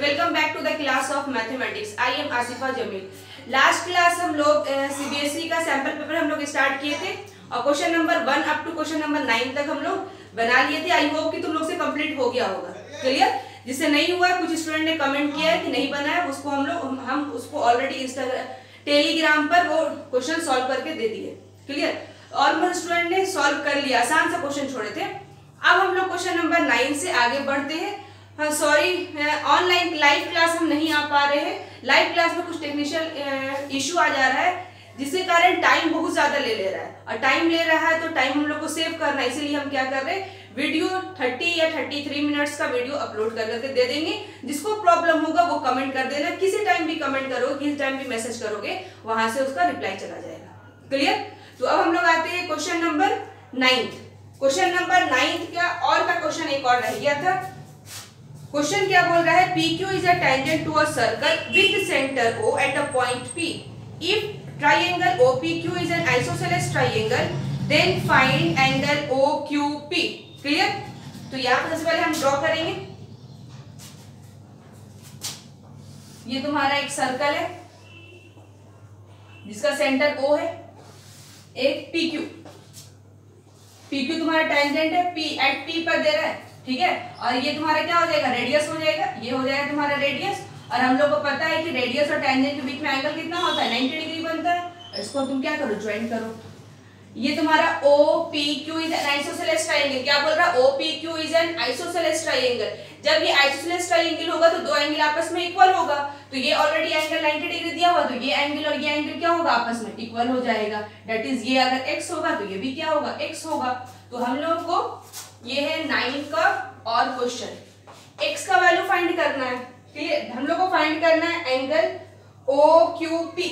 Welcome back to the class of mathematics. I am Asifa Jamil. Last class हम लोग CBSE का sample paper हम लोग स्टार्ट किए थे और question number 1 up to question number 9 तक हम लोग बना लिए थे। आई होप कि तुम लोग से कंप्लीट हो गया होगा। क्लियर? जिससे नहीं हुआ, कुछ स्टूडेंट ने कमेंट किया है कि नहीं बना है, उसको हम उसको ऑलरेडी टेलीग्राम पर वो क्वेश्चन सॉल्व करके दे दिए। क्लियर? और मतलब स्टूडेंट ने सॉल्व कर लिया, आसान सा क्वेश्चन छोड़े थे। अब हम लोग क्वेश्चन नंबर 9 से आगे बढ़ते हैं। हाँ सॉरी, ऑनलाइन लाइव क्लास हम नहीं आ पा रहे हैं। लाइव क्लास में कुछ टेक्निकल इशू आ जा रहा है जिसके कारण टाइम बहुत ज्यादा ले रहा है, और टाइम ले रहा है तो टाइम हम लोग को सेव करना है। इसीलिए हम क्या कर रहे हैं, वीडियो 30 या 33 मिनट्स का वीडियो अपलोड कर करके दे देंगे। जिसको प्रॉब्लम होगा वो कमेंट कर देना, किसी टाइम भी कमेंट करोगे, किसी टाइम भी मैसेज करोगे, वहां से उसका रिप्लाई चला जाएगा। क्लियर? तो अब हम लोग आते हैं क्वेश्चन नंबर 9। क्वेश्चन नंबर 9 का और का क्वेश्चन एक और रह गया था। क्वेश्चन क्या बोल रहा है, PQ is a tangent to a circle with center O at a point P. If triangle OPQ is an isosceles triangle, then find angle OQP. Clear? तो यहाँ पर सबसे पहले हम ड्रॉ करेंगे। ये तुम्हारा एक सर्कल है जिसका सेंटर O है, एक PQ तुम्हारा टेंजेंट है, P एट P पर दे रहा है। ठीक है, और ये तुम्हारा क्या हो जाएगा, रेडियस हो जाएगा। ये हो जाएगा तुम्हारा रेडियस, और हम लोग को पता है कि रेडियस और टेंजेंट के बीच में एंगल कितना होता है, 90 डिग्री बनता है। इसको तुम क्या करो, ज्वाइन करो। ये तुम्हारा OPQ is an isosceles triangle. क्या बोल रहा है, OPQ is an isosceles triangle. जब ये आइसोसेलेस ट्रायंगल होगा तो दो एंगल आपस में इक्वल होगा। तो ये ऑलरेडी एंगल 90 डिग्री दिया हुआ, तो ये एंगल और ये एंगल क्या होगा, आपस में इक्वल हो जाएगा। दैट इज ये अगर x होगा तो ये भी क्या होगा, x होगा। तो हम लोग को ये है 9 का और क्वेश्चन। x का वैल्यू फाइंड करना है। क्लियर? हम लोग को फाइंड करना है एंगल OQP।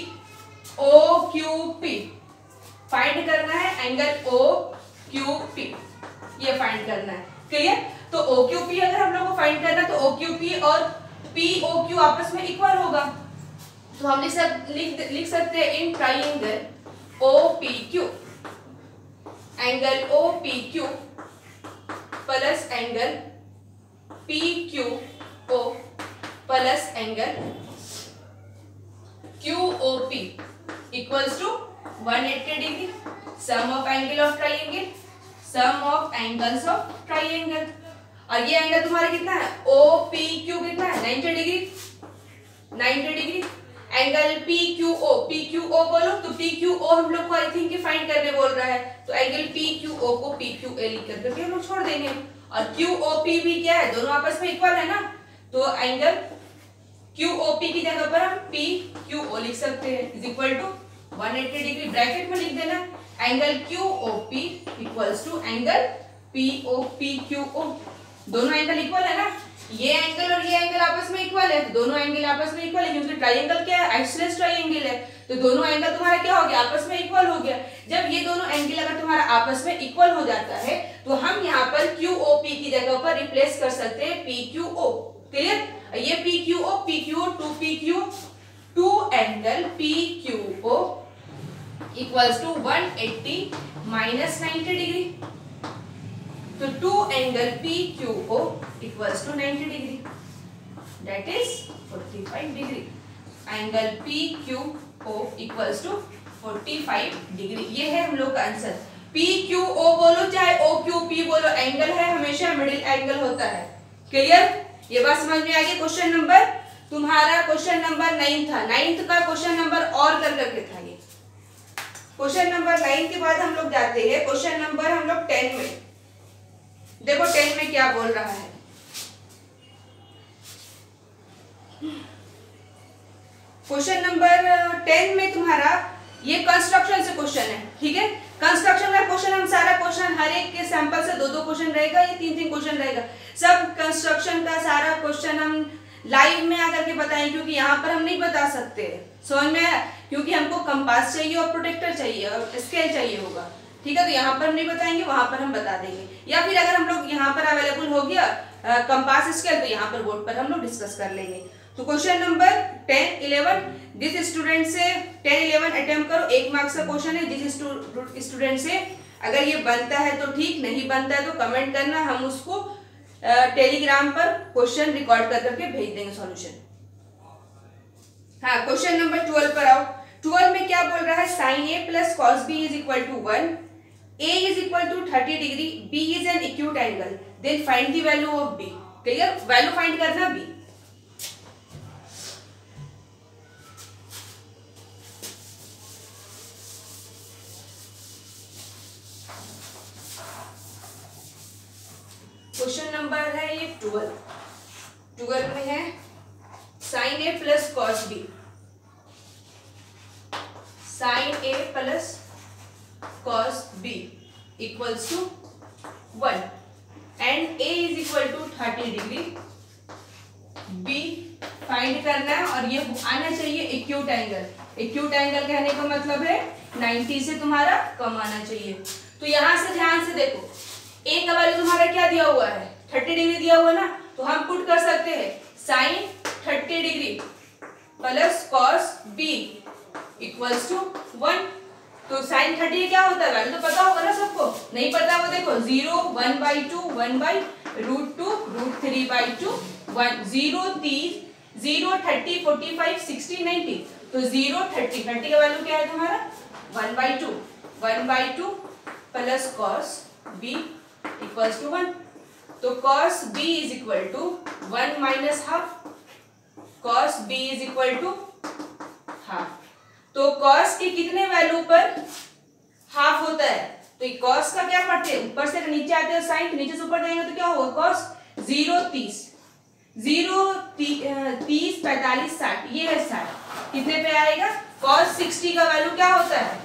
फाइंड करना है एंगल OQP, ये फाइंड करना है। क्लियर? तो OQP अगर हम लोग को फाइंड करना है तो OQP और POQ आपस में इक्वल होगा। तो हम लिख सकते हैं in triangle OPQ, angle OPQ plus angle PQO plus angle QOP equals to 180 degree. Sum of angle of triangle, sum of angles of triangle. और ये एंगल तुम्हारा कितना है, OPQ कितना है, 90 डिग्री। एंगल PQO बोलो तो PQO हम लोग को आई थिंक फाइंड करने बोल रहा है, तो एंगल PQO को PQA लिख करके हम लोग छोड़ देंगे। और QOP भी क्या है, दोनों आपस में इक्वल है ना, तो एंगल QOP की जगह पर हम PQO लिख सकते हैं, is equal to 180 degree. Bracket में लिख देना angle QOP equals to angle POPQO। दोनों एंगल इक्वल है ना, ये एंगल और ये एंगल आपस में इक्वल है, तो दोनों एंगल आपस में इक्वल है क्योंकि ट्रायंगल क्या है, आइसोसेलेस ट्रायंगल है। तो दोनों एंगल तुम्हारा क्या हो गया, आपस में इक्वल हो गया। जब ये दोनों एंगल अगर तुम्हारा आपस में इक्वल हो जाता है तो हम यहाँ पर QOP की जगह पर रिप्लेस कर सकते हैं PQO। क्लियर? ये PQO 2PQ, 2 angle PQO equals to 180 minus 90 degree. तो 2 angle PQO equals to 90 degree, that is 45 degree. Angle PQO equals to 45 degree. ये है हम लोग का आंसर। PQO बोलो चाहे OQP बोलो, एंगल है हमेशा मिडिल एंगल होता है। क्लियर? ये बात समझ में आ गई। क्वेश्चन नंबर तुम्हारा क्वेश्चन नंबर 9 था। 9th का क्वेश्चन नंबर और करके था ये। क्वेश्चन नंबर 9 के बाद हम लोग जाते हैं क्वेश्चन नंबर हम लोग 10 में। देखो 10 में क्या बोल रहा है। क्वेश्चन नंबर 10 में तुम्हारा ये कंस्ट्रक्शन से क्वेश्चन है। ठीक है, कंस्ट्रक्शन का क्वेश्चन हम सारा क्वेश्चन हर एक के सैंपल से 2-2 क्वेश्चन रहेगा, ये 3-3 क्वेश्चन रहेगा। सब कंस्ट्रक्शन का सारा क्वेश्चन हम लाइव में आकर के बताएं, क्योंकि यहाँ पर हम नहीं बता सकते समझ में, क्योंकि हमको कंपास चाहिए और प्रोटेक्टर चाहिए और स्केल चाहिए होगा। ठीक है, तो यहाँ पर हम नहीं बताएंगे, वहां पर हम बता देंगे। या फिर अगर हम लोग यहाँ पर अवेलेबल हो गया कंपास स्केल, तो यहाँ पर बोर्ड पर हम लोग डिस्कस कर लेंगे। तो क्वेश्चन नंबर 10, 11 जिस स्टूडेंट से 10, 11 अटेम्प्ट करो, 1 मार्क्स का क्वेश्चन है। जिस स्टूडेंट से अगर ये बनता है तो ठीक, नहीं बनता है तो कमेंट करना, हम उसको टेलीग्राम पर क्वेश्चन रिकॉर्ड कर करके भेज देंगे सॉल्यूशन। हाँ, क्वेश्चन नंबर 12 पर आओ। 12 में क्या बोल रहा है, sine A plus cos B is equal to 1, A is equal to 30 degree, B is an acute angle, then find the value of B. Clear, value find करना बी। क्वेश्चन नंबर है ये 12 में है sine A plus cos B, sine A plus cos B equals to 1 and A is equal to 30 degree, B find करना है और ये आना चाहिए एक्यूट एंगल। एक्यूट एंगल कहने का मतलब है 90 से तुम्हारा कम आना चाहिए। तो यहां से ध्यान से देखो, ए का वैल्यू तुम्हारा क्या दिया हुआ है, 30 डिग्री दिया हुआ ना, तो हम पुट कर सकते हैं sine 30 degree plus cos B equals to 1। तो साइन 30 क्या होता है, वैल्यू तो पता होगा ना सबको, नहीं पता वो देखो 0 1/2 1/√2 √3/2 1 0 30 0 30 45 60 90। तो 0 30 30 का वैल्यू क्या है तुम्हारा 1/2 plus cos B equals to 1। तो cos B is equal to 1 minus half, cos B is equal to half. तो कॉस के कितने वैल्यू पर हाफ होता है, तो कॉस का क्या पढ़ते हैं, ऊपर से नीचे आते हैं साइन, नीचे से ऊपर जाएंगे तो क्या होगा, कॉस 0 30 30 45 60, ये है 60, कितने पे आएगा, कॉस 60 का वैल्यू क्या होता है,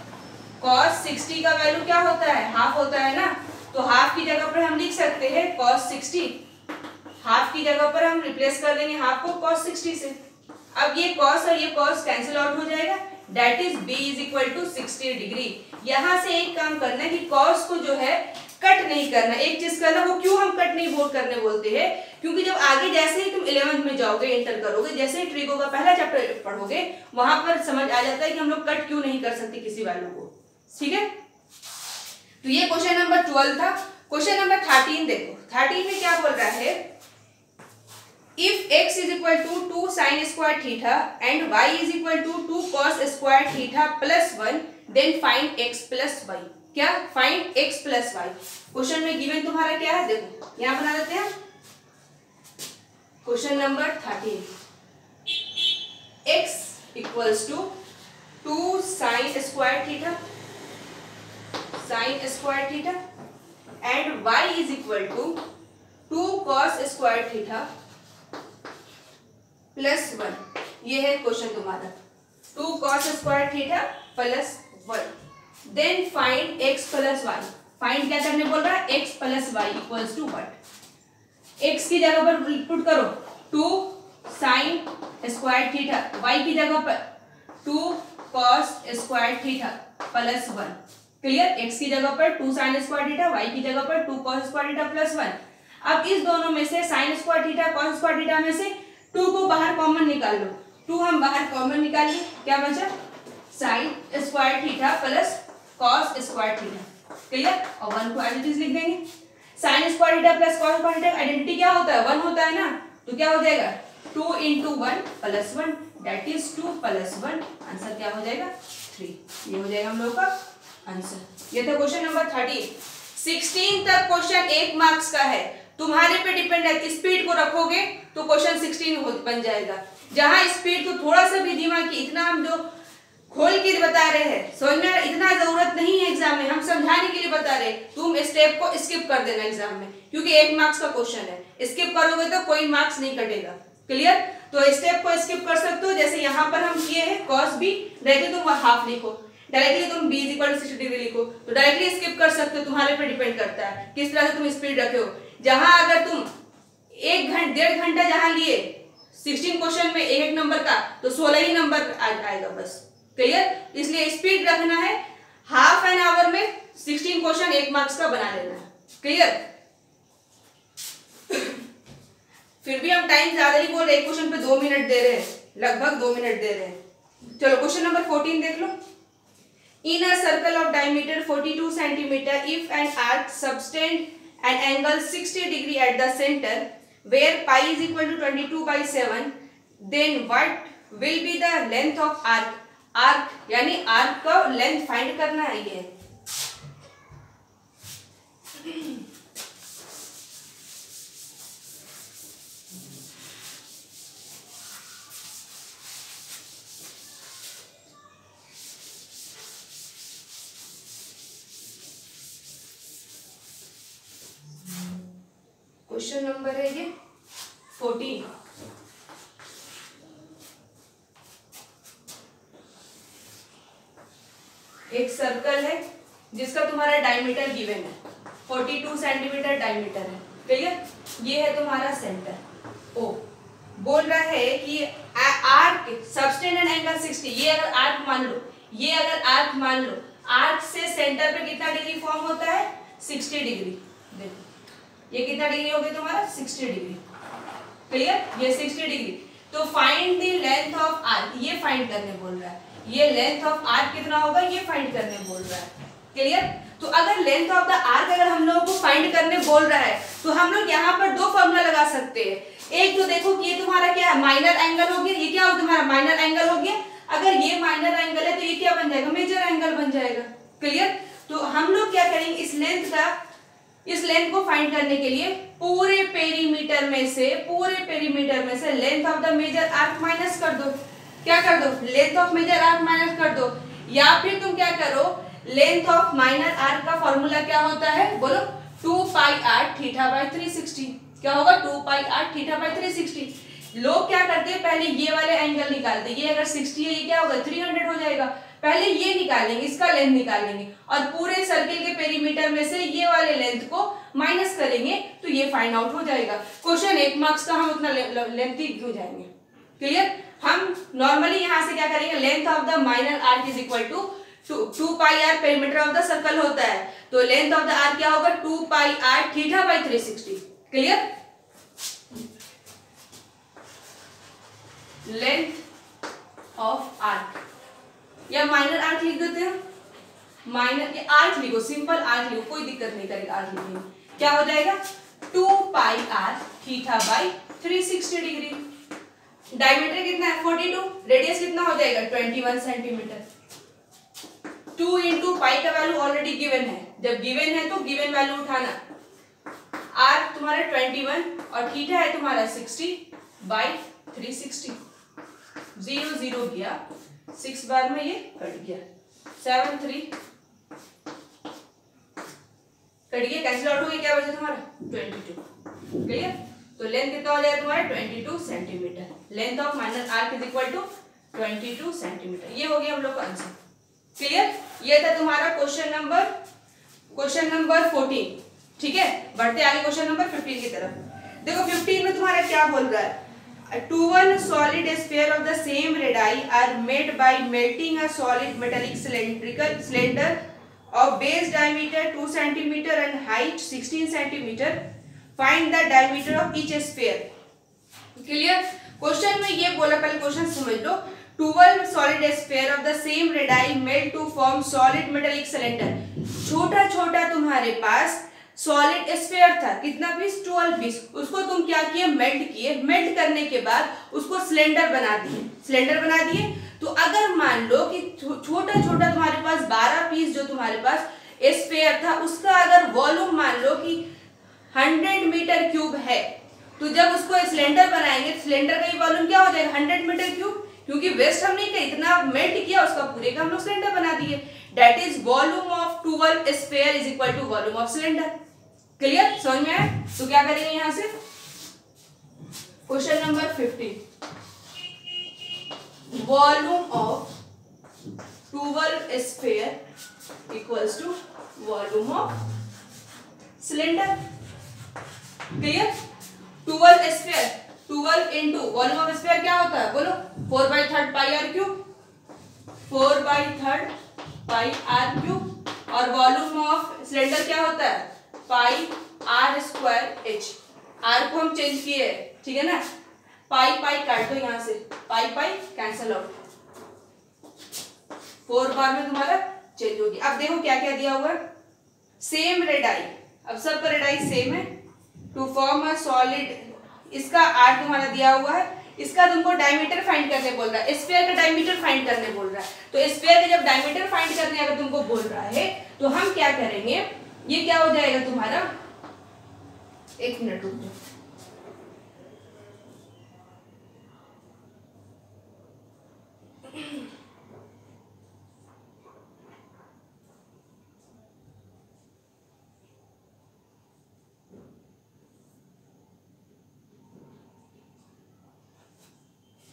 कॉस 60 का वैल्यू क्या होता है, हाफ होता है ना। तो हाफ की जगह पर हम लिख सकते हैं cos 60, हाफ की जगह पर हम रिप्लेस कर देंगे हाफ को cos 60 से। अब ये cos और ये cos कैंसिल आउट हो जाएगा, that is b is equal to 60 degree. यहां से एक काम करना है कि cos को जो है कट नहीं करना, एक चीज करना, वो क्यों हम कट नहीं करने बोलते हैं, क्योंकि जब आगे जैसे ही तुम 11th में जाओगे, इंटर करोगे, जैसे ही ट्रिगो का पहला चैप्टर पढ़ोगे, वहां पर समझ आ जाता है कि हम लोग कट क्यों नहीं कर सकते किसी वैल्यू को। ठीक है, तो ये क्वेश्चन नंबर 12 था। क्वेश्चन नंबर 13 देखो, 13 में क्या बोल रहा है, if x is equal to 2 sine square theta and y is equal to 2 cos square theta plus 1, then find x plus y। क्या, find x plus y। Question में given तुम्हारा क्या है, देखो यहां बना देते हैं question number 13, x equals to 2 sine square theta and y is equal to 2 cos square theta plus 1। ये है क्वेश्चन तुम्हारा, 2 cos square theta plus 1, then find x plus y। Find क्या करने बोल रहा है, x plus y equals to what, x की जगह पर पुट करो 2 साइन स्क्वायर थीटा, y की जगह पर 2 cos square theta plus 1। Clear, x की जगह पर 2 साइन स्क्वायर थीटा, y की जगह पर 2 कॉस स्क्वायर थीटा प्लस 1। अब इस दोनों में से sign square theta cos square theta में से 2 को बाहर कॉमन निकाल लो, 2 हम बाहर कॉमन निकाल लिए, क्या बचा, sign square theta plus cos square theta. Clear, और 1 को एज इट इज लिख देंगे। Sign square theta plus cos square theta identity क्या होता है, 1 होता है ना, तो क्या हो जाएगा 2 into 1 plus 1, that is 2 plus 1, answer क्या हो जाएगा 3। ये हो जाएगा हम लोग का आंसर। ये था क्वेश्चन नंबर 13। 16 तक क्वेश्चन 1 मार्क्स का है, तुम्हारे पे डिपेंड है, स्पीड को रखोगे तो क्वेश्चन 16 बन जाएगा। जहां स्पीड को थोड़ा सा भी धीमा की, इतना हम जो खोल के बता रहे हैं, समझ में इतना जरूरत नहीं है एग्जाम में, हम समझाने के लिए बता रहे हैं, तुम स्टेप को स्किप कर देना एग्जाम में, क्योंकि 1 मार्क्स का क्वेश्चन है, स्किप करोगे तो कोई मार्क्स नहीं कटेगा। क्लियर, तो स्टेप को स्किप कर सकते हो, जैसे यहाँ पर हम किए हैं cos b, डायरेक्टली तुम हाफ लिखो, डायरेक्टली तुम b इक्वल टू 60 डिग्री लिखो, तो डायरेक्टली स्किप कर सकते हो, तुम्हारे पे डिपेंड करता है किस तरह से तुम स्पीड रखे हो। जहां अगर तुम 1-1.5 घंटा जहां लिए 16 क्वेश्चन में एक नंबर का, तो 16 ही नंबर आएगा बस। क्लियर, इसलिए स्पीड रखना है, हाफ एन आवर में 16 क्वेश्चन 1 मार्क्स का बना लेना है। क्लियर, फिर भी हम टाइम ज्यादा ही बोल रहे, एक क्वेश्चन पे 2 मिनट दे रहे हैं, लगभग 2 मिनट दे रहे हैं। चलो क्वेश्चन नंबर 14 देख लो। In a circle of diameter 42 centimetre, if an arc subtend an angle 60 degree at the center where pi is equal to 22/7, then what will be the length of arc? Arc यानी arc का length find करना है ये। Question number है ये 14। एक circle है जिसका तुम्हारा डायमीटर गिवन है, 42 सेंटीमीटर डायमीटर है, क्लियर। ये है तुम्हारा सेंटर ओ। बोल रहा है कि आर्क सबटेंडेड एंगल 60, ये अगर आर्क मान लो, ये अगर आर्क मान लो, आर्क से सेंटर पे कितना डिग्री फॉर्म होता है? 60 डिग्री। देखो ये कितना डिग्री हो गया तुम्हारा? 60 डिग्री, क्लियर। ये 60 डिग्री। तो find the length of arc, ये फाइंड करने बोल रहा है। ये लेंथ ऑफ आर्क कितना होगा ये फाइंड करने बोल रहा है, क्लियर। तो अगर लेंथ ऑफ द आर्क अगर हम लोगों को फाइंड करने बोल रहा है तो हम लोग यहाँ पर दो फॉर्मूला लगा सकते हैं। एक तो देखो कि ये तुम्हारा क्या है? माइनर एंगल हो गया। ये क्या हो तुम्हारा? माइनर एंगल हो गया। अगर ये माइनर एंगल है तो ये क्या बन जाएगा? मेजर एंगल बन जाएगा, क्लियर। तो हम लोग क्या करेंगे, इस लेंथ को फाइंड करने के लिए पूरे पेरीमीटर में से length of the major arc minus कर दो। क्या कर दो? Length of major arc minus कर दो। या फिर तुम क्या करो, लेंथ ऑफ माइनर आर्क का फॉर्मूला क्या होता है? बोलो 2 पाई r थीटा बाई 360। क्या होगा? 2 पाई r थीटा बाई 360। लोग क्या करते हैं, पहले ये वाले एंगल निकालते हैं। ये अगर 60 है, ये क्या होगा? 300 हो जाएगा। पहले ये निकालेंगे, इसका लेंथ निकालेंगे और पूरे सर्किल के पेरीमीटर में से ये वाले लेंथ को माइनस करेंगे तो ये फाइंड आउट हो जाएगा। क्वेश्चन 1 मार्क्स का हम उतना लेंथी क्यों जाएंगे, क्लियर। हम नॉर्मली यहाँ से क्या करेंगे, length of the minor arc is equal to 2 pi r perimeter of the circle होता है। तो लेंथ ऑफ द आर्क क्या होगा? 2 pi r theta by 360, clear. Length of arc या माइनर आर्क लिख देते हैं। माइनर ये आर्क लिखो, सिंपल आर्क लिखो, कोई दिक्कत नहीं करेगा आर्क लिखने में। क्या हो जाएगा? 2 pi r theta by 360 degree. Diameter कितना है? 42। रेडियस कितना हो जाएगा? 21 सेंटीमीटर। 2 इंटू पाई का वैल्यू ऑलरेडी गिवन है। जब गिवन है तो गिवन वैल्यू उठाना। r तुम्हारा 21 और थीटा है तुम्हारा 60 बाई 360। 0 0 गया, 6 बार में ये कट गया, 7 3 कट गया, कैंसिल आउट हो गया। क्या बचा तुम्हारा? 22, क्लियर। तो लेंथ कितना हो जाएगा तुम्हारा? 22 centimetre. Length of minor arc is equal to 22 centimetre. ये हो गया हम लोग का आंसर, क्लियर। ये था तुम्हारा क्वेश्चन नंबर 14, ठीक है। बढ़ते आगे क्वेश्चन नंबर 15 की तरफ। देखो 15 में तुम्हारा क्या बोल रहा है? Two solid sphere of the same radii are made by melting a solid metallic cylinder of base diameter 2 cm and height 16 cm. Find the diameter of each sphere. Clear. Question में ये बोला, पहले क्वेश्चन समझ लो। 12 solid sphere of the same radii made to form solid metallic cylinder. छोटा छोटा तुम्हारे पास solid sphere था, कितना पीस? 12 पीस। उसको तुम क्या किए? मेल्ट किए। मेल्ट करने के बाद उसको सिलेंडर बना दिए। तो अगर मान लो कि छोटा छोटा तुम्हारे पास 12 पीस जो तुम्हारे पास स्फीयर था, उसका अगर वॉल्यूम मान लो कि 100 मीटर क्यूब है, तो जब उसको सिलेंडर बनाएंगे, सिलेंडर का वॉल्यूम क्या हो जाएगा? 100 मीटर क्यूब। क्योंकि वेस्ट हम नहीं किया, इतना मेल्ट किया, उसका पूरे का हम लोग सिलेंडर बना दिए। That is volume of 12 sphere is equal to volume of cylinder. Clear, समझ में आया? तो क्या करेंगे यहां से? Question number 15, volume of 12 sphere equals to volume of cylinder. Clear. 12 sphere, 12 into volume of sphere क्या होता है? बोलो 4/3 pi r cube, 4/3 pi r cube. और वॉल्यूम ऑफ सिलेंडर क्या होता है? Pi r square h। r को हम चेंज किए, ठीक है ना। पाई पाई काट दो यहां से, पाई पाई कैंसल आउट, 4 बार में तुम्हारा चेंज हो गया। अब देखो क्या क्या दिया हुआ है। सेम रेडाई, अब सबका रेडियस सेम है। टू फॉर्म अ सॉलिड, इसका आर तुम्हारा दिया हुआ है, इसका तुमको डायमीटर फाइंड करने बोल रहा है, स्फीयर का डायमीटर फाइंड करने बोल रहा है। तो स्फीयर का जब डायमीटर फाइंड करने अगर तुमको बोल रहा है तो हम क्या करेंगे, ये क्या हो जाएगा तुम्हारा, एक मिनट रुक जाओ।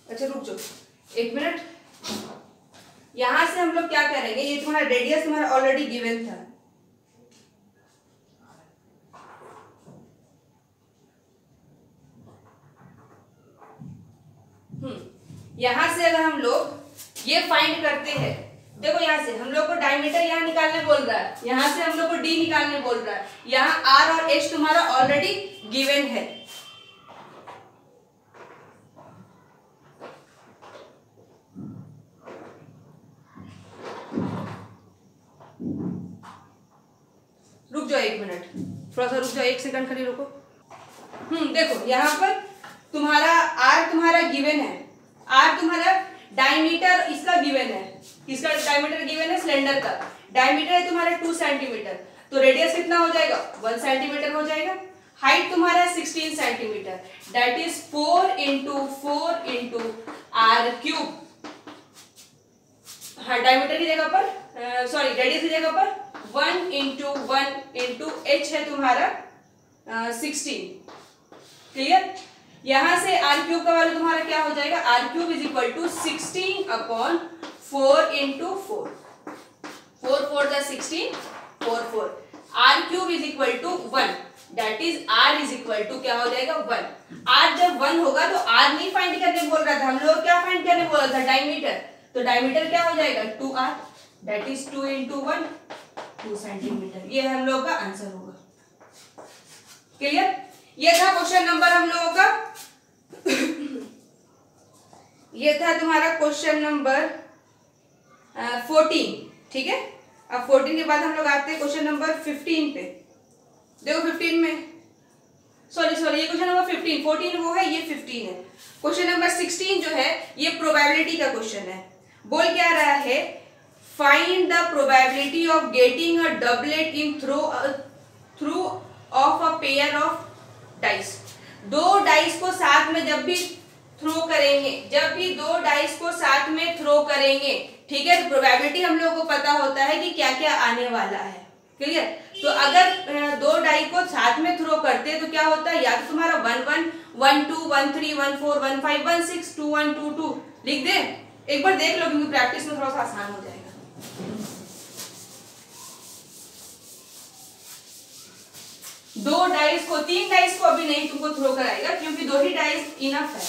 अच्छा रुक जाओ एक मिनट, यहां से हम लोग क्या करेंगे, ये तुम्हारा रेडियस तुम्हारा ऑलरेडी गिवन था, यहां से अगर हम लोग ये फाइंड करते हैं, देखो यहां से हम लोग को डायमीटर यहाँ निकालने बोल रहा है, यहां से हम लोग को डी निकालने बोल रहा है, यहाँ आर और एच तुम्हारा ऑलरेडी गिवन है। रुक जाओ एक मिनट, थोड़ा सा रुक जाओ, एक सेकंड खड़ी रुको। देखो यहाँ पर तुम्हारा आर तुम्हारा गिवन है, आर तुम्हारा डायमीटर इसका गिवन है, किसका डायमीटर गिवन है, सिलेंडर का डायमीटर है तुम्हारा 2 सेंटीमीटर, तो रेडियस कितना हो जाएगा 1 सेंटीमीटर हो जाएगा। हाइट तुम्हारा 16 centimetre, that is 4 into 4 into R cube. हाँ डायमीटर की जगह पर सॉरी रेडियस की जगह पर 1 इंटू 1 इंटू एच है तुम्हारा 16। क्लियर, यहां से आर क्यूब का वैल्यू तुम्हारा क्या हो जाएगा, R cube is equal to 16 upon 4 into 4, 4 4 the 16, 4 4, R cube is equal to 1, that is R is equal to क्या हो जाएगा 1। आर जब 1 होगा तो आर नहीं फाइंड करने बोल रहा था, हम लोग क्या फाइंड करने बोल रहा था, डायमीटर, तो डायमीटर क्या हो जाएगा 2r, that is 2 into 1 2 centimetre, ये हम लोग का आंसर होगा। क्लियर, ये था क्वेश्चन नंबर हम लोगों का ये था तुम्हारा क्वेश्चन नंबर 14। ठीक है, अब 14 के बाद हम लोग आते हैं क्वेश्चन नंबर 15 पे। देखो 15 में सॉरी ये क्वेश्चन नंबर 15, 14 वो है, ये 15 है। क्वेश्चन नंबर 16 जो है ये प्रोबेबिलिटी का क्वेश्चन है। बोल क्या रहा है, find the probability of getting a doublet in through of a pair of dice. दो डाइस को साथ में जब भी थ्रो करेंगे, जब भी दो डाइस को साथ में थ्रो करेंगे, ठीक है, तो प्रोबेबिलिटी हम लोगों को पता होता है कि क्या क्या आने वाला है। क्लियर, तो अगर दो डाई को साथ में थ्रो करते तो क्या होता है, या तो तुम्हारा 1 1 1 2 1 3 1 4 1 5 1 6 2 1 2 2 लिख दे, एक बार देख लो क्योंकि प्रैक्टिस में थोड़ा सा आसान हो जाएगा। दो डाइस को, तीन डाइस को अभी नहीं तुमको थ्रो कराएगा क्योंकि दो ही डाइस इनफ है।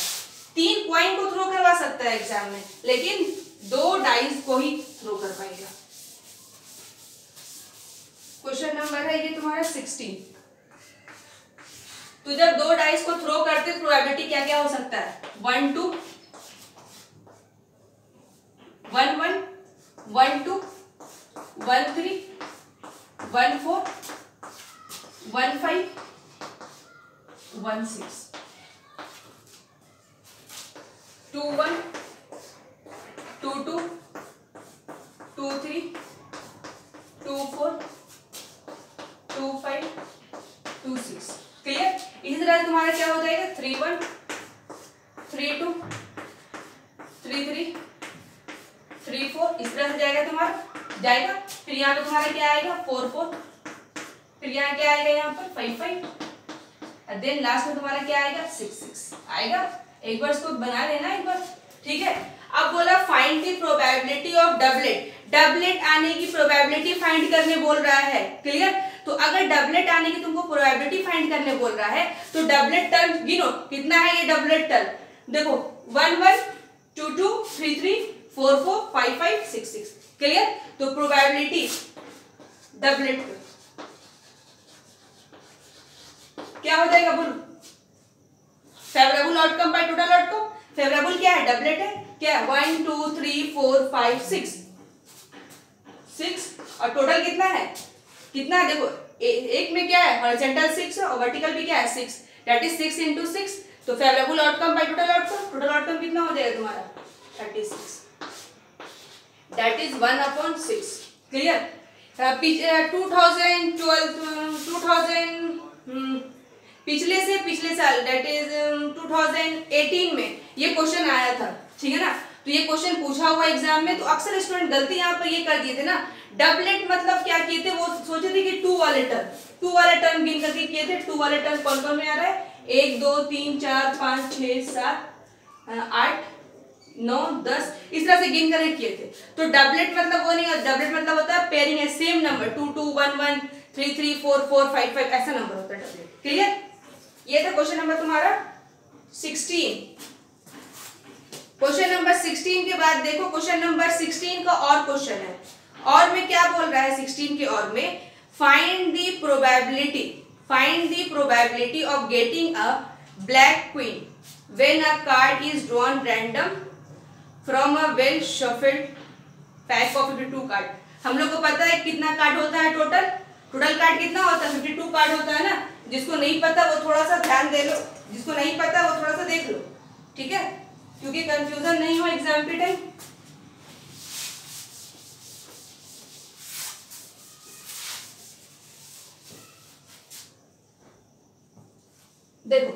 3 कॉइन को थ्रो करवा सकता है एग्जाम में, लेकिन दो डाइस को ही थ्रो कर पाएगा। क्वेश्चन नंबर है ये तुम्हारा 16। तो जब दो डाइस को थ्रो करते प्रोबेबिलिटी क्या क्या हो सकता है, 1 2 1 1 1 2 1 3 1 4 1 5 1 6 2 1 2 2 2 3 2 4 2 5 2 6। क्लियर, इसी तरह तुम्हारा क्या हो जाएगा 3 1 3 2 3 3 3 4, इस तरह से जाएगा तुम्हारा जाएगा। फिर यहाँ पे तुम्हारा क्या आएगा 4 4, फिर यहाँ क्या आएगा यहाँ पर 5 5, और देन लास्ट में तुम्हारा क्या आएगा 6 6 आएगा। एक बार इसको बना लेना एक बार, ठीक है। अब बोला find the probability of doublet, doublet आने की प्रोबेबिलिटी फाइंड करने बोल रहा है। क्लियर, तो अगर डबलेट आने की तुमको प्रोबेबिलिटी फाइंड करने बोल रहा है तो डबलेट टर्म गिनो, कितना है ये डबलेट टर्म, देखो 1 1 2 2 3 3 4 4 5 5 6 6। क्लियर, तो प्रोबेबिलिटी डबलेट क्या हो जाएगा बोलो, favourable outcome by total outcome. Favourable क्या है, डबलेट है, क्या 1 2 3 4 5 6 6, और टोटल कितना है, कितना है देखो एक में क्या है हॉरिजॉन्टल 6 और वर्टिकल भी क्या है 6, दैट इज 6 into 6। तो favourable outcome by total outcome कितना हो जाएगा तुम्हारा 36, दैट इज 1/6। क्लियर। 2012 पिछले साल दैट इज 2018 में ये क्वेश्चन आया था, ठीक है ना। तो ये क्वेश्चन पूछा हुआ एग्जाम में, तो अक्सर स्टूडेंट गलती यहाँ पर ये कर दिए थे ना, डबलेट मतलब क्या किए थे, वो सोचे थे कि 2 वाले टर्म गिन करके किए थे। 2 वाले टर्म कौन कौन में आ रहा है 1 2 3 4 5 6 7 8 9 10 इस तरह से गिन करके किए थे। तो डबलेट मतलब वो नहीं है, डबलेट मतलब होता है पेयरिंग है सेम नंबर 2 2 1 1 3 3 4 4 5 5 ऐसा नंबर होता है डबलेट। क्लियर। ये था क्वेश्चन नंबर तुम्हारा 16। क्वेश्चन नंबर 16 के बाद देखो क्वेश्चन नंबर 16 का और क्वेश्चन है, और में क्या बोल रहा है 16 के और में find the probability of getting a black queen when a card is drawn random from a well shuffled pack of 52 card. हम लोग को पता है कितना कार्ड होता है टोटल कार्ड कितना होता है 52 कार्ड होता है ना। जिसको नहीं पता वो थोड़ा सा ध्यान दे लो, जिसको नहीं पता वो थोड़ा सा देख लो, ठीक है, क्योंकि कंफ्यूजन नहीं हो एग्जाम के टाइम। देखो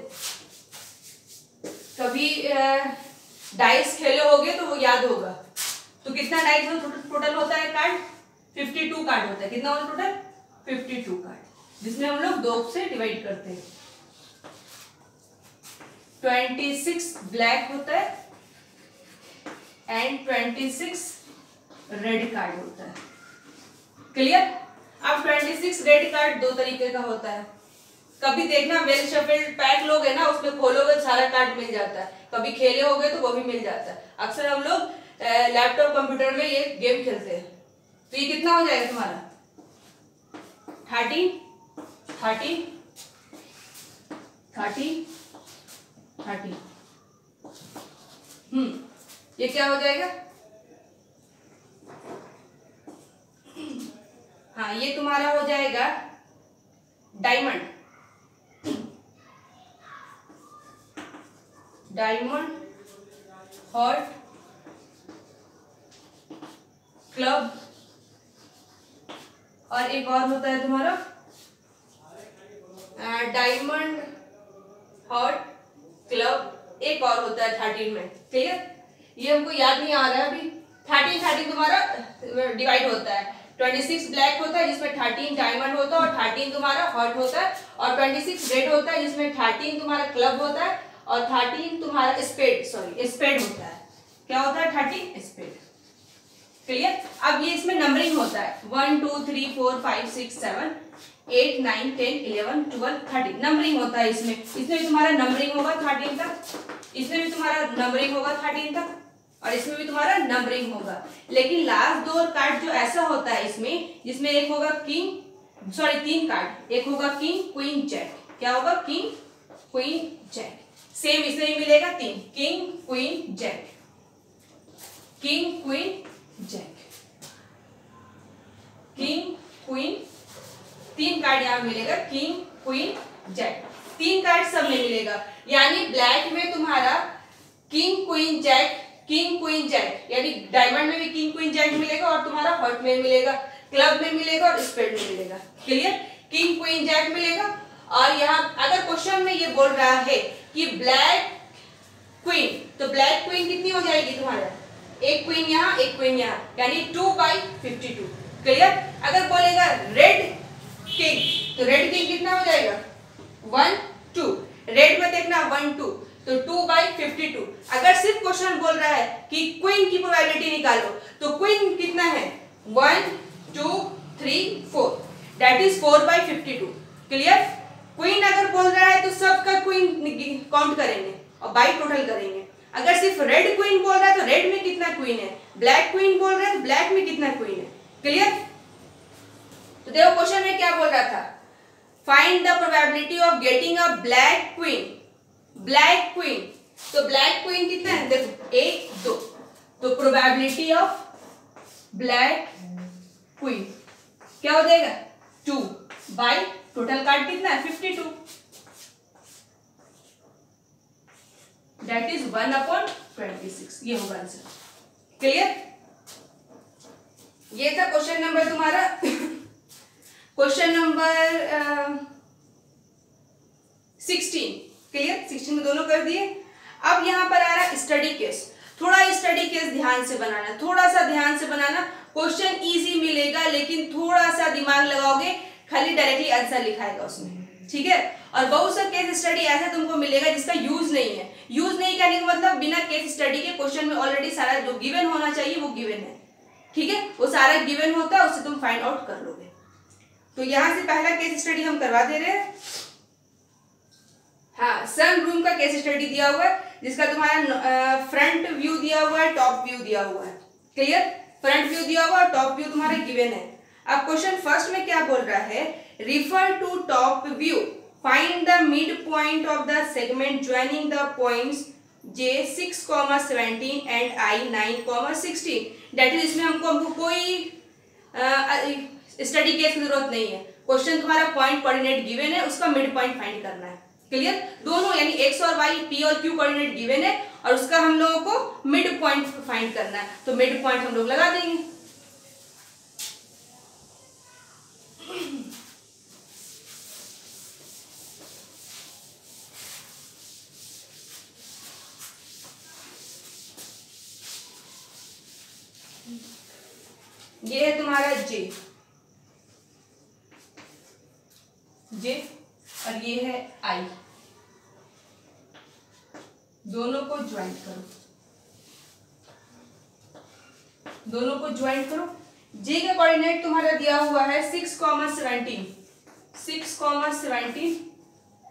कभी डाइस खेले होगे तो वो याद होगा। तो कितना डाइस टोटल होता है कार्ड 52 कार्ड होता है। कितना होता है टोटल 52 कार्ड, जिसमें हम लोग 2 से डिवाइड करते हैं। 26 ब्लैक होता है एंड 26 रेड कार्ड होता है। क्लियर। अब 26 रेड कार्ड 2 तरीके का होता है। कभी देखना वेल शफल्ड पैक लोग है ना, उसमें खोलोगे सारा कार्ड मिल जाता है, कभी खेले होगे तो वो भी मिल जाता है। अक्सर हम लोग लैपटॉप कंप्यूटर में ये गेम खेलते हैं। तो ये कितना हो जाएगा तुम्हारा 13 13 13 13। ये क्या हो जाएगा, हाँ ये तुम्हारा हो जाएगा डायमंड हॉट क्लब, और एक और होता है तुम्हारा डायमंड हॉट क्लब, एक और होता है 13 में। क्लियर। ये हमको याद नहीं आ रहा है अभी। 13 तुम्हारा डिवाइड होता है। 26 ब्लैक होता है जिसमें 13 डायमंड होता है और 13 तुम्हारा हॉट होता है, और 26 रेड होता है जिसमें 13 तुम्हारा क्लब होता है और 13 तुम्हारा स्पेड होता है। क्या होता है 13 स्पेड। क्लियर। अब ये इसमें नंबरिंग होता है 1 2 3 4 5 6 7 8 9 10 11 12 13 नंबरिंग होता है इसमें भी तुम्हारा नंबरिंग होगा 13 तक, इसमें भी तुम्हारा नंबरिंग होगा 13 तक, और इसमें भी तुम्हारा नंबरिंग होगा। लेकिन लास्ट 2 कार्ड जो ऐसा होता है इसमें, जिसमें एक होगा 3 कार्ड, एक होगा किंग क्वीन जैक। क्या होगा किंग क्वीन जैक। सेम इसमें भी मिलेगा 3 king queen jack, king queen jack, king queen, 3 card यहाँ मिलेगा किंग क्वीन जैक, 3 कार्ड सब में मिलेगा। यानी ब्लैक में तुम्हारा किंग क्वीन जैक, यानी डायमंड में भी किंग क्वीन जैक मिलेगा, और तुम्हारा हॉट में मिलेगा, क्लब में मिलेगा और स्पेड में मिलेगा। क्लियर। किंग क्वीन जैक मिलेगा। और यहाँ अगर क्वेश्चन में ये बोल रहा है कि ब्लैक क्वीन, तो ब्लैक क्वीन कितनी हो जाएगी तुम्हारा, एक क्वीन यहाँ एक क्वीन यहाँ, यानी 2/52। क्लियर। अगर बोलेगा रेड किंग, तो रेड किंग कितना हो जाएगा 1 2, रेड में देखना 1 2, तो 2/52। अगर सिर्फ क्वेश्चन बोल रहा है कि क्वीन की प्रोबेबिलिटी निकालो, तो क्वीन कितना है 1 2 3 4, दैट इज 4/52। क्लियर। क्वीन अगर बोल रहा है तो सबका क्वीन काउंट करेंगे और बाई टोटल करेंगे। अगर सिर्फ रेड क्वीन बोल रहा है तो रेड में कितना क्वीन है, ब्लैक क्वीन बोल रहा है तो ब्लैक में कितना क्वीन है। क्लियर। तो देखो क्वेश्चन में क्या बोल रहा था, find the probability of getting a black queen. तो ब्लैक क्वीन कितना है, देखो 1 2, तो प्रोबेबिलिटी ऑफ ब्लैक क्वीन क्या हो जाएगा 2। बाई टोटल काट कितना है 52, दैट इज 1/26। ये होगा आंसर। क्लियर? ये था क्वेश्चन नंबर तुम्हारा क्वेश्चन नंबर 16। क्लियर? 16 में दोनों कर दिए। अब यहाँ पर आ रहा है स्टडी केस। थोड़ा स्टडी केस ध्यान से बनाना, थोड़ा सा ध्यान से बनाना। क्वेश्चन इजी मिलेगा लेकिन थोड़ा सा दिमाग लगाओगे, खाली डायरेक्टली आंसर लिखाएगा उसमें, ठीक है। और बहुत सा केस स्टडी ऐसा तुमको मिलेगा जिसका यूज नहीं है। यूज नहीं करने का मतलब बिना केस स्टडी के क्वेश्चन में ऑलरेडी सारा जो गिवन होना चाहिए वो गिवन है, ठीक है, वो सारा गिवन होता है, उससे तुम फाइंड आउट कर लोगे। तो यहां से पहला केस स्टडी हम करवा दे रहे हैं। हाँ, सन रूम का केस स्टडी दिया हुआ है जिसका तुम्हारा फ्रंट व्यू दिया हुआ है, टॉप व्यू दिया हुआ है। क्लियर? फ्रंट व्यू दिया हुआ है, टॉप व्यू तुम्हारा गिवन है। अब क्वेश्चन फर्स्ट में क्या बोल रहा है, refer to top view, find the mid point of the segment joining the points J 6,17 and I 9,16। दैट इज इसमें हमको कोई स्टडी केस की जरूरत नहीं है। क्वेश्चन तुम्हारा पॉइंट कोऑर्डिनेट गिवन है, उसका मिड पॉइंट फाइंड करना है। क्लियर? दोनों यानी x और y, p और q कोऑर्डिनेट गिवन है और उसका हम लोगों को मिड पॉइंट फाइंड करना है। तो मिड पॉइंट हम लोग लगा देंगे। ये है तुम्हारा j और ये है I। दोनों को ज्वाइंट करो, दोनों को ज्वाइंट करो। j का कोऑर्डिनेट तुम्हारा दिया हुआ है 6,17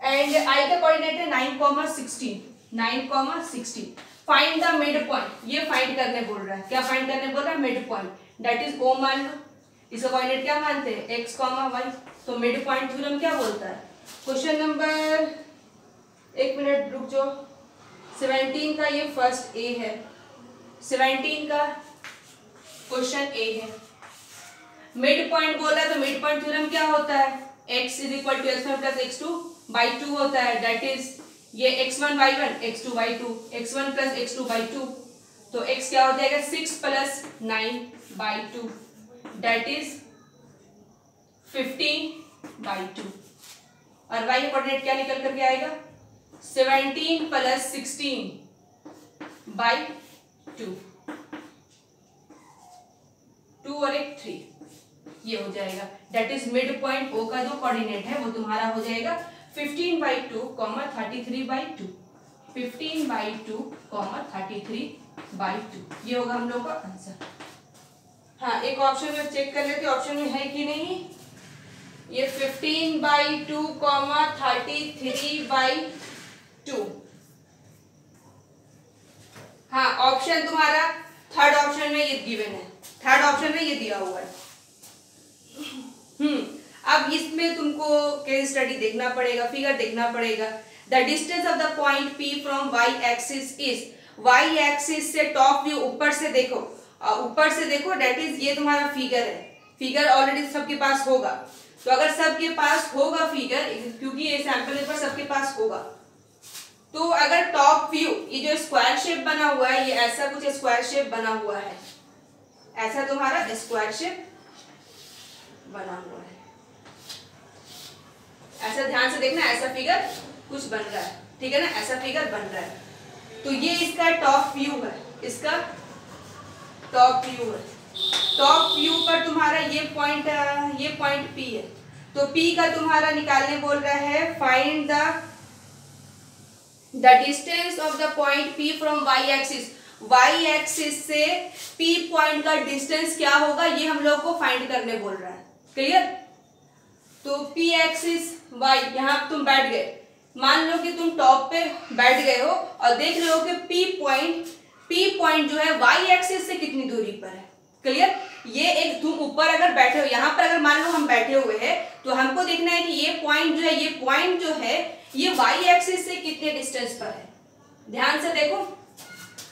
एंड I का कोऑर्डिनेट है 9,16। फाइंड द मिड पॉइंट, ये फाइंड करने बोल रहा है। क्या फाइंड करने बोल रहा है? Mid point, that is O मान लो। इसका कोऑर्डिनेट क्या मानते हैं? x, y। तो मिड पॉइंट थ्योरम क्या बोलता है? क्वेश्चन नंबर, एक मिनट रुक जाओ, 17 का ये फर्स्ट ए है, 17 का क्वेश्चन ए है। मिड पॉइंट बोला तो मिड पॉइंट थ्योरम क्या होता है? x is equal to x1 plus x2/2 होता है। दैट इज ये x1 y1 x2/2, x1 plus x2/2, तो x क्या हो जाएगा? 6 प्लस 9/2, दैट इज 15/2। और y का कोऑर्डिनेट क्या निकल करके आएगा? 17 प्लस 16/2, 2 और 1 3, ये हो जाएगा। That is mid point O का जो कोऑर्डिनेट है वो तुम्हारा हो जाएगा 15/2, 33/2, 15/2, 33/2। ये होगा हम लोग का आंसर। हाँ, एक ऑप्शन में चेक कर लेते ऑप्शन में है कि नहीं। ये 15/2, 33/2। हाँ, ऑप्शन तुम्हारा थर्ड ऑप्शन में ये गिवन है, थर्ड ऑप्शन में ये दिया हुआ है। अब इसमें तुमको केस स्टडी देखना पड़ेगा, फिगर देखना पड़ेगा। The distance of the point P from y axis is, y axis से टॉप व्यू ऊपर से देखो, ऊपर से देखो, दैट इज ये तुम्हारा फिगर है। फिगर ऑलरेडी सबके पास होगा, तो अगर सबके पास होगा फिगर, क्योंकि ये सैंपल पेपर सबके पास होगा, तो अगर टॉप व्यू, ये जो स्क्वायर शेप बना हुआ है, ये ऐसा कुछ स्क्वायर शेप बना हुआ है, ऐसा तुम्हारा स्क्वायर शेप बना हुआ है, ऐसा ध्यान से देखना, ऐसा फिगर कुछ बन रहा है, ठीक है ना, ऐसा फिगर बन रहा है। तो ये इसका टॉप व्यू है, इसका टॉप व्यू है। टॉप व्यू पर तुम्हारा ये पॉइंट P है, तो P का तुम्हारा निकालने बोल रहा है, find the distance of the point P from y axis. y axis से P पॉइंट का डिस्टेंस क्या होगा, ये हम लोग को फाइंड करने बोल रहा है। क्लियर? तो P एक्सिस y, यहाँ तुम बैठ गए, मान लो कि तुम टॉप पे बैठ गए हो और देख रहे हो कि P पॉइंट जो है y एक्सिस से कितनी दूरी पर है। क्लियर? ये एक, तुम ऊपर अगर बैठे हो, यहाँ पर अगर मान लो हम बैठे हुए हैं, तो हमको देखना है कि ये पॉइंट जो है ये y एक्सिस से कितने डिस्टेंस पर है। ध्यान से देखो,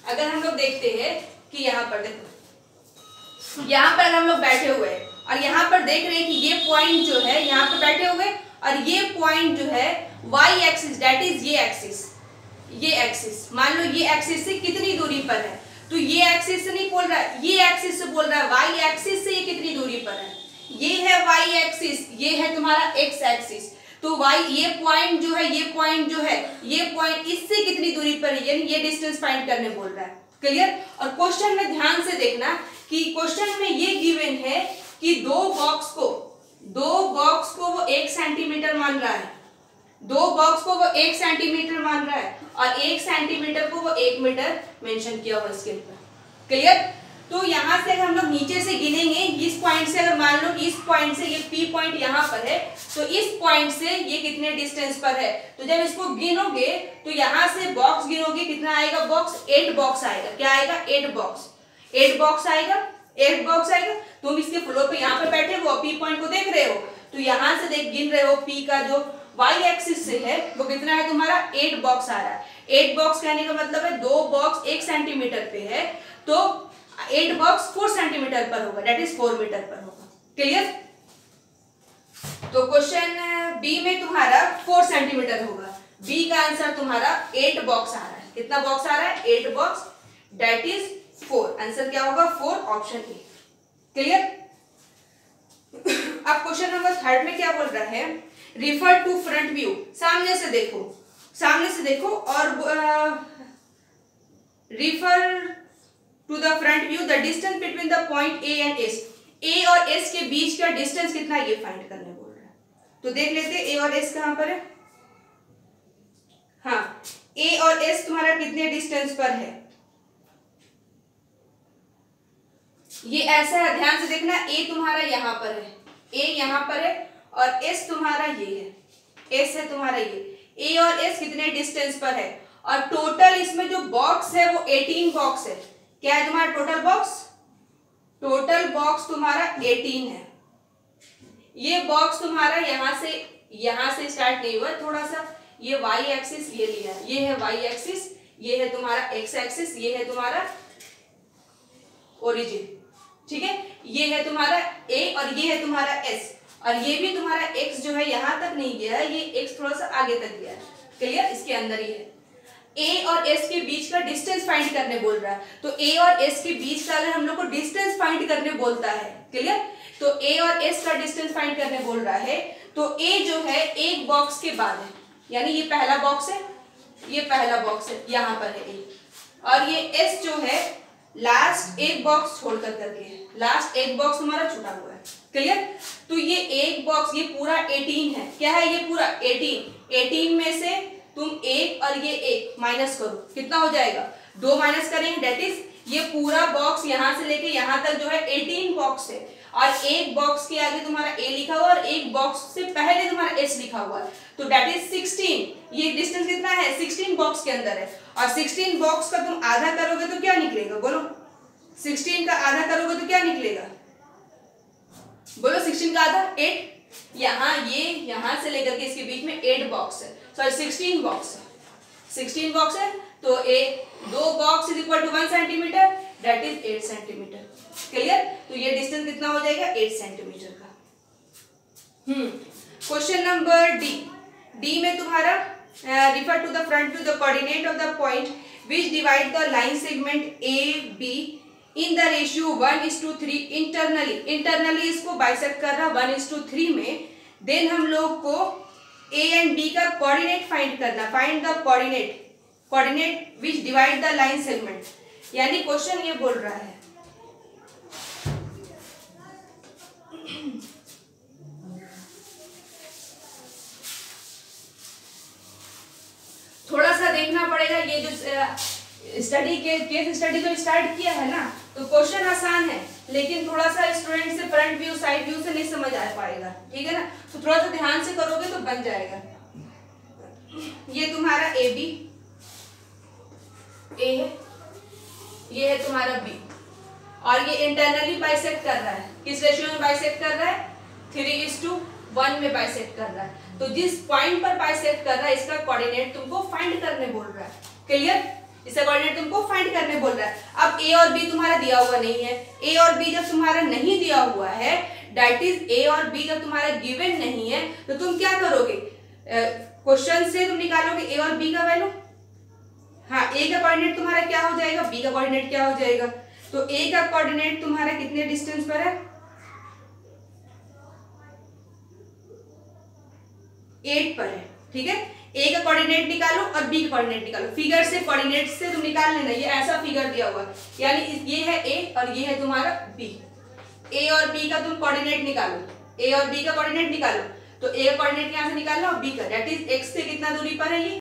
अगर हम लोग देखते हैं कि यहाँ पर देखो, यहाँ पर अगर हम लोग बैठे हुए हैं और यहाँ पर देख रहे हैं कि ये पॉइंट जो है यहाँ पर बैठे हुए और ये पॉइंट जो है वाई एक्सिस दैट इज ये एक्सिस मान लो ये एक्सिस से कितनी दूरी पर है, तो ये एक्सिस से नहीं बोल रहा है, ये एक्सिस से बोल रहा है, वाई एक्सिस से ये कितनी दूरी पर है, ये है वाई एक्सिस, ये है तुम्हारा एक्स एक्सिस, तो वाई ये पॉइंट जो है ये पॉइंट इससे कितनी दूरी पर है, यानी ये डिस्टेंस फाइंड करने बोल रहा है। क्लियर। और क्वेश्चन में ध्यान से देखना कि क्वेश्चन में ये गिवन है कि दो बॉक्स को वो 1 सेंटीमीटर मान रहा है, दो बॉक्स को वो 1 सेंटीमीटर मान रहा है और 1 सेंटीमीटर को वो 1 मीटर मेंशन किया हुआ स्केल पर। क्लियर। तो यहां से हम लोग नीचे से गिनेंगे, इस पॉइंट से अगर मान लो कि इस पॉइंट से ये P पॉइंट यहाँ पर है, तो इस पॉइंट से ये कितने डिस्टेंस पर है, तो जब इसको गिनोगे तो यहाँ से बॉक्स गिनोगे कितना आएगा, बॉक्स 8 बॉक्स आएगा। क्या आएगा, 8 बॉक्स आएगा। तुम इसके फ्लोर पे यहाँ पे बैठे हो, P पॉइंट को देख रहे हो, तो यहाँ से देख गिन रहे हो P का जो y एक्सिस से है वो कितना है तुम्हारा, 8 बॉक्स आ रहा है। 8 बॉक्स कहने का मतलब है दो बॉक्स 1 सेंटीमीटर पे है, तो 8 बॉक्स 4 सेंटीमीटर पर होगा, दैट इज 4 मीटर पर होगा। क्लियर। तो क्वेश्चन बी में तुम्हारा 4 सेंटीमीटर होगा, बी का आंसर तुम्हारा 8 बॉक्स आ रहा है। कितना बॉक्स आ रहा है, 8 बॉक्स, दैट इज 4। आंसर क्या होगा, 4, ऑप्शन ए। क्लियर। अब क्वेश्चन नंबर 3 में क्या बोल रहा है, रिफर टू फ्रंट व्यू, सामने से देखो और refer to the front view, the distance between the point A and S, A और एस के बीच का डिस्टेंस कितना है ये फाइंड करने बोल रहा है। तो देख लेते हैं ए और एस कहां पर है। हाँ, ए और एस तुम्हारा कितने डिस्टेंस पर है, ये ऐसा है, ध्यान से देखना, ए तुम्हारा यहाँ पर है, ए यहाँ पर है और एस तुम्हारा ये है, एस है तुम्हारा ये, ए और एस कितने डिस्टेंस पर है, और टोटल इसमें जो बॉक्स है वो 18 बॉक्स है। क्या है तुम्हारा टोटल बॉक्स तुम्हारा 18 है। ये बॉक्स तुम्हारा यहां से स्टार्ट नहीं हुआ, थोड़ा सा ये y एक्सिस ये लिया है, ये है y एक्सिस, ये है तुम्हारा x एक्सिस, ये है तुम्हारा ओरिजिन, ठीक है, ये है तुम्हारा a और ये है तुम्हारा s, और ये भी तुम्हारा x जो है यहां तक नहीं गया है, ये x थोड़ा सा आगे तक गया है। क्लियर, इसके अंदर ही है। a और s के बीच का डिस्टेंस फाइंड करने बोल रहा है, तो a और s के बीच का अगर हम लोग को डिस्टेंस फाइंड करने बोलता है, क्लियर, तो a और s का डिस्टेंस फाइंड करने बोल रहा है, तो a जो है एक बॉक्स के बाद है, यानी ये पहला बॉक्स है, ये पहला बॉक्स है, यहाँ पर है a, और ये s जो है लास्ट एक बॉक्स छोड़कर करके है, लास्ट एक बॉक्स तुम्हारा छूटा हुआ है। क्लियर। तो ये एक बॉक्स, ये पूरा 18 है, क्या है ये पूरा 18 में से तुम एक और ये एक माइनस करो, कितना हो जाएगा, 2 माइनस करेंगे, दैट इज ये पूरा बॉक्स यहाँ से लेके यहाँ तक जो है 18 बॉक्स है, और एक बॉक्स के आगे तुम्हारा a लिखा हुआ और एक बॉक्स से पहले तुम्हारा s लिखा हुआ है, तो दैट इज 16। ये डिस्टेंस कितना है, 16 बॉक्स के अंदर है, और 16 बॉक्स का तुम आधा करोगे तो क्या निकलेगा, बोलो 16 का आधा करोगे तो क्या निकलेगा, बोलो 16 का आधा 8, यहाँ से लेकर के इसके बीच में 8 बॉक्स है, सॉरी 16 बॉक्स है, तो दो box is equal to 1 centimetre, that is 8 centimetre. Clear. तो ये डिस्टेंस कितना हो जाएगा, 8 सेंटीमीटर का। क्वेश्चन नंबर डी में तुम्हारा refer to the front view, the coordinate of the point which divide the line segment A B in the ratio 1:3 internally इसको bisect कर रहा 1:3 में, देन हम लोग को ए एंड बी का कोऑर्डिनेट फाइंड करना, find the coordinate which divide the line segment, यानी क्वेश्चन ये बोल रहा है थोड़ा सा देखना पड़ेगा, ये जो केस स्टडी तो स्टार्ट किया है ना, तो क्वेश्चन आसान है, लेकिन थोड़ा सा स्टूडेंट से फ्रंट व्यू साइड व्यू से नहीं समझ आ पाएगा, ठीक है ना, तो थोड़ा सा ध्यान से करोगे तो बन जाएगा। ये तुम्हारा ए बी, ए है, ये है तुम्हारा बी, और ये इंटरनली बाइसेक्ट कर रहा है, किस रेशियो में बाइसेक्ट कर रहा है, 3:1 में बाइसेक्ट कर रहा है, तो जिस पॉइंट पर बाइसेक्ट कर रहा है इसका कोऑर्डिनेट तुमको फाइंड करने बोल रहा है। क्लियर, इसका कोऑर्डिनेट तुमको फाइंड करने बोल रहा है। अब ए और बी तुम्हारा दिया हुआ नहीं है, ए और बी जब तुम्हारा नहीं दिया हुआ है, दैट इज ए और बी जब तुम्हारा गिवन नहीं है तो तुम क्या करोगे, क्वेश्चन से तुम निकालोगे ए और बी का वैल्यू। हाँ, ए का कोऑर्डिनेट तुम्हारा क्या हो जाएगा, बी का कोऑर्डिनेट क्या हो जाएगा। तो ए का कोऑर्डिनेट तुम्हारा कितने डिस्टेंस पर है, 8 पर है। ठीक है, ए का कोऑर्डिनेट निकालो और बी का कोऑर्डिनेट निकालो। फिगर से कोऑर्डिनेट से तुम निकाल लेना, ये ऐसा फिगर दिया हुआ है, यानी ये है ए और ये है तुम्हारा बी। ए और बी का तुम कोऑर्डिनेट निकालो, ए और बी का कोऑर्डिनेट निकालो। तो ए का कोऑर्डिनेट यहां से निकालना और बी का, दैट इज एक्स से कितना दूरी पर है ये